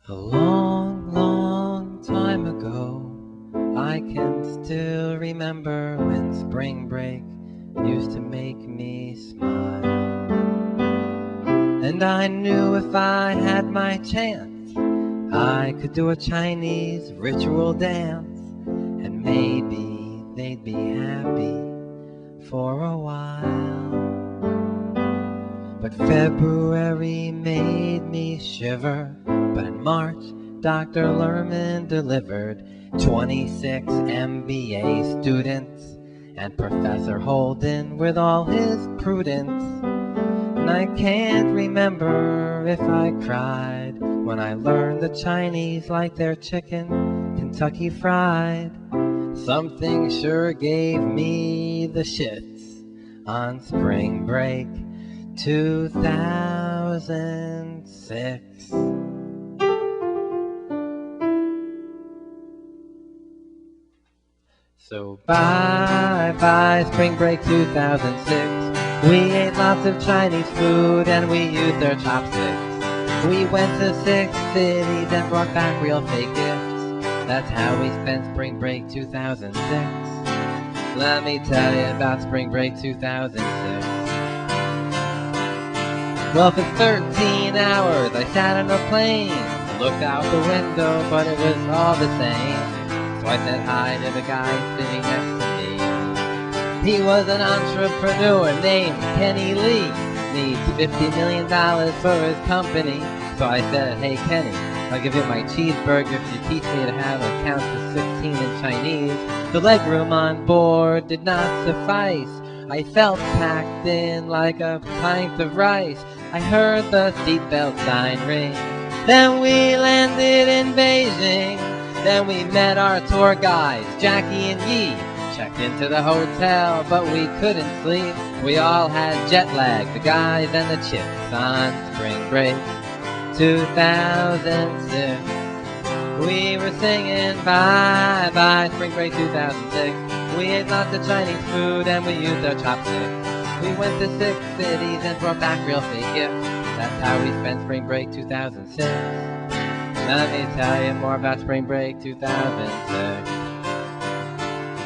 A long, long time ago, I can still remember when spring break used to make me smile. And I knew if I had my chance, I could do a Chinese ritual dance, and maybe they'd be happy for a while. But February made me shiver. But in March, Dr. Lerman delivered 26 MBA students and Professor Holden with all his prudence. And I can't remember if I cried when I learned the Chinese like their chicken Kentucky Fried. Something sure gave me the shits on spring break 2006. So bye spring break 2006. We ate lots of Chinese food and we used their chopsticks. We went to 6 cities and brought back real fake gifts. That's how we spent spring break 2006. Let me tell you about spring break 2006. Well, for 13 hours I sat on a plane, looked out the window, but it was all the same. So I said hi to the guy sitting next to me. He was an entrepreneur named Kenny Lee. Needs $50 million for his company. So I said, hey Kenny, I'll give you my cheeseburger if you teach me to how to count to 16 in Chinese. The legroom on board did not suffice. I felt packed in like a pint of rice. I heard the seatbelt sign ring. Then we landed in Beijing. Then we met our tour guides, Jackie and Yi. Checked into the hotel, but we couldn't sleep. We all had jet lag, the guys and the chicks, on spring break 2006. We were singing bye bye spring break 2006. We ate lots of Chinese food and we used our chopsticks. We went to 6 cities and brought back real fake gifts. That's how we spent spring break 2006. Let me tell you more about spring break 2006.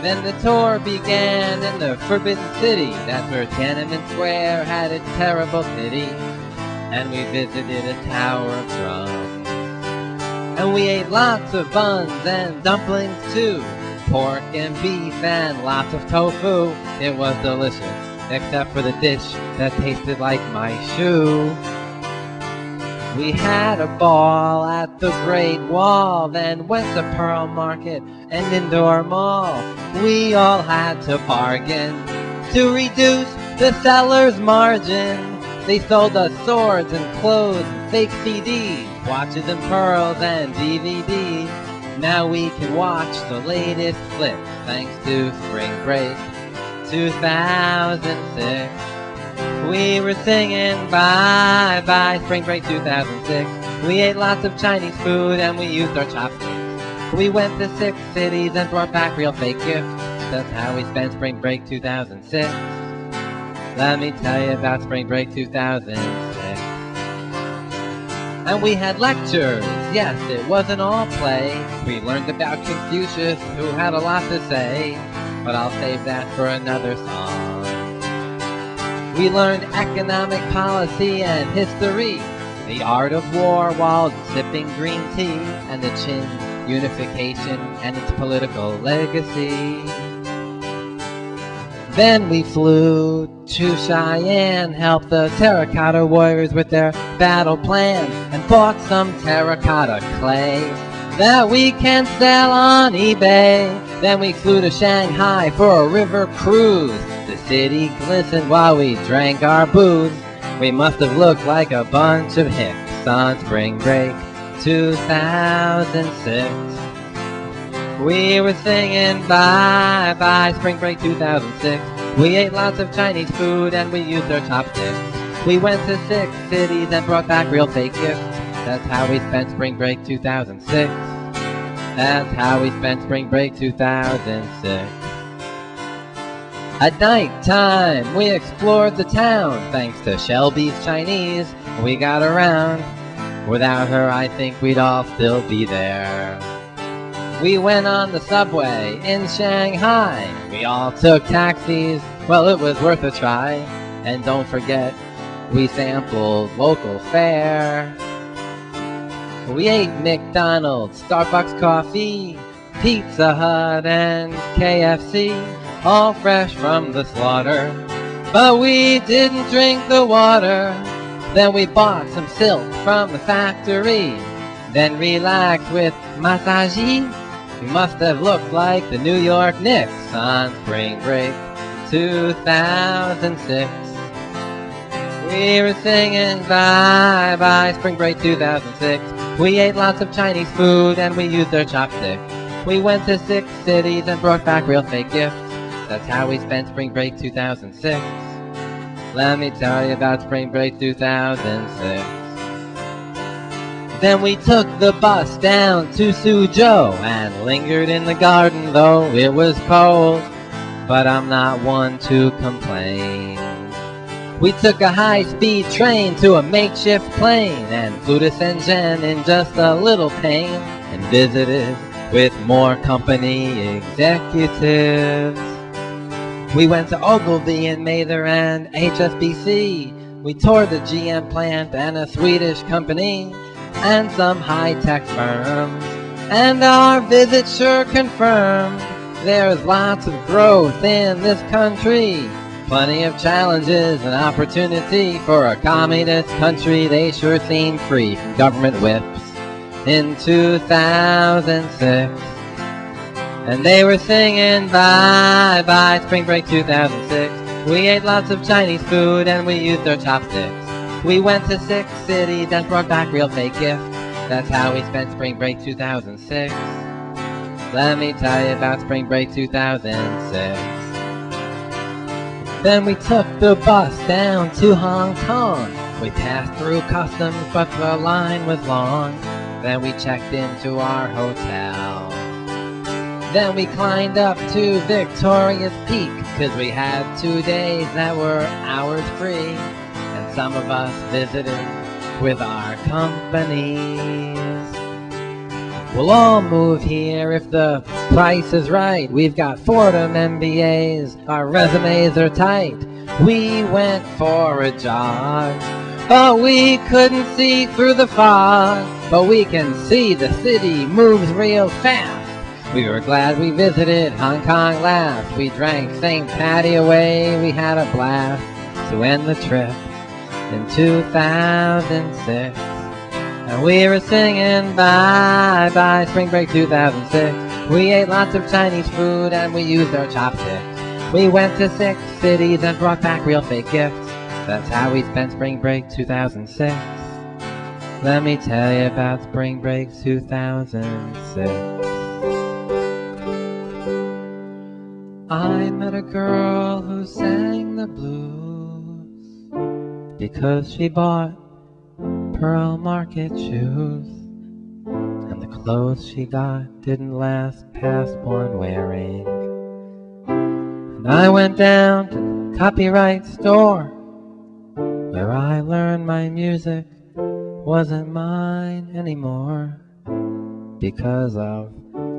Then the tour began in the Forbidden City. That's where Tiananmen Square had its terrible pity. And we visited a tower of drums. And we ate lots of buns and dumplings too. Pork and beef and lots of tofu. It was delicious, except for the dish that tasted like my shoe. We had a ball at the Great Wall, then went to Pearl Market and Indoor Mall. We all had to bargain to reduce the seller's margin. They sold us swords and clothes and fake CDs, watches and pearls and DVDs. Now we can watch the latest flicks thanks to spring break 2006. We were singing bye bye spring break 2006. We ate lots of Chinese food and we used our chopsticks. We went to 6 cities and brought back real fake gifts. That's how we spent spring break 2006. Let me tell you about spring break 2006. And we had lectures, yes, it wasn't all play. We learned about Confucius, who had a lot to say, but I'll save that for another song. We learned economic policy and history, the art of war while sipping green tea, and the Qin unification and its political legacy. Then we flew to Cheyenne, helped the terracotta warriors with their battle plan, and bought some terracotta clay that we can sell on eBay. Then we flew to Shanghai for a river cruise. The city glistened while we drank our booze. We must have looked like a bunch of hicks on spring break 2006. We were singing bye bye spring break 2006. We ate lots of Chinese food and we used our chopsticks. We went to 6 cities and brought back real fake gifts. That's how we spent spring break 2006. That's how we spent spring break 2006. At night time, we explored the town. Thanks to Shelby's Chinese, we got around. Without her, I think we'd all still be there. We went on the subway in Shanghai. We all took taxis, well, it was worth a try. And don't forget, we sampled local fare. We ate McDonald's, Starbucks coffee, Pizza Hut and KFC, all fresh from the slaughter. But we didn't drink the water. Then we bought some silk from the factory, then relaxed with massages. We must have looked like the New York Knicks on spring break 2006. We were singing bye bye spring break 2006. We ate lots of Chinese food and we used our chopsticks. We went to 6 cities and brought back real fake gifts. That's how we spent spring break 2006. Let me tell you about spring break 2006. Then we took the bus down to Suzhou and lingered in the garden, though it was cold. But I'm not one to complain. We took a high-speed train to a makeshift plane and flew to Shenzhen in just a little pain and visited with more company executives. We went to Ogilvy and Mather and HSBC. We toured the GM plant and a Swedish company and some high-tech firms. And our visit sure confirmed there's lots of growth in this country. Plenty of challenges and opportunity for a communist country. They sure seem free from government whips in 2006. And they were singing bye bye spring break 2006. We ate lots of Chinese food and we used our chopsticks. We went to 6 cities and brought back real fake gifts. That's how we spent spring break 2006. Let me tell you about spring break 2006. Then we took the bus down to Hong Kong. We passed through customs, but the line was long. Then we checked into our hotel. Then we climbed up to Victoria's Peak, 'cause we had 2 days that were hours free. And some of us visited with our companies. We'll all move here if the price is right. We've got Fordham MBAs, our resumes are tight. We went for a jog, but we couldn't see through the fog. But we can see the city moves real fast. We were glad we visited Hong Kong last. We drank St. Patty away, we had a blast to end the trip in 2006. And we were singing bye bye spring break 2006. We ate lots of Chinese food and we used our chopsticks. We went to 6 cities and brought back real fake gifts. That's how we spent spring break 2006. Let me tell you about spring break 2006. I met a girl who sang the blues because she bought Pearl Market shoes, and the clothes she got didn't last past one wearing. And I went down to the copyright store where I learned my music wasn't mine anymore because of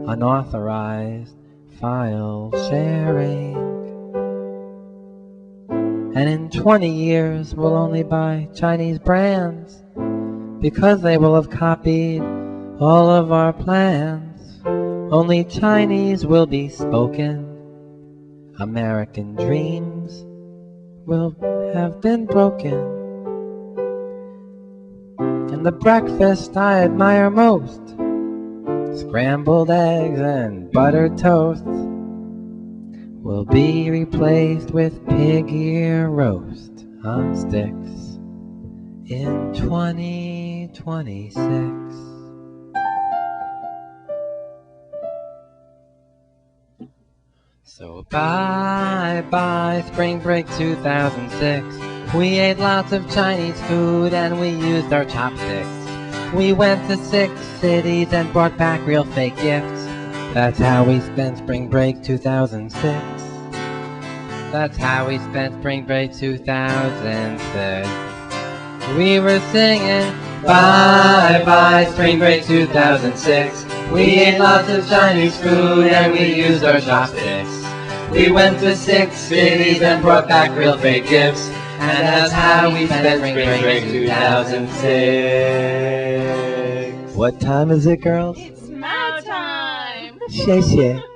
unauthorized file sharing. And in 20 years we'll only buy Chinese brands because they will have copied all of our plans. Only Chinese will be spoken. American dreams will have been broken. And the breakfast I admire most, scrambled eggs and buttered toast, will be replaced with pig ear roast on sticks in 2026. So bye bye spring break 2006. We ate lots of Chinese food and we used our chopsticks. We went to 6 cities and brought back real fake gifts. That's how we spent spring break 2006. That's how we spent spring break 2006. We were singing Bye bye spring break 2006. We ate lots of Chinese food and we used our chopsticks. We went to 6 cities and brought back real fake gifts. And that's how we spent spring break 2006. What time is it, girls? It's my time. 谢谢。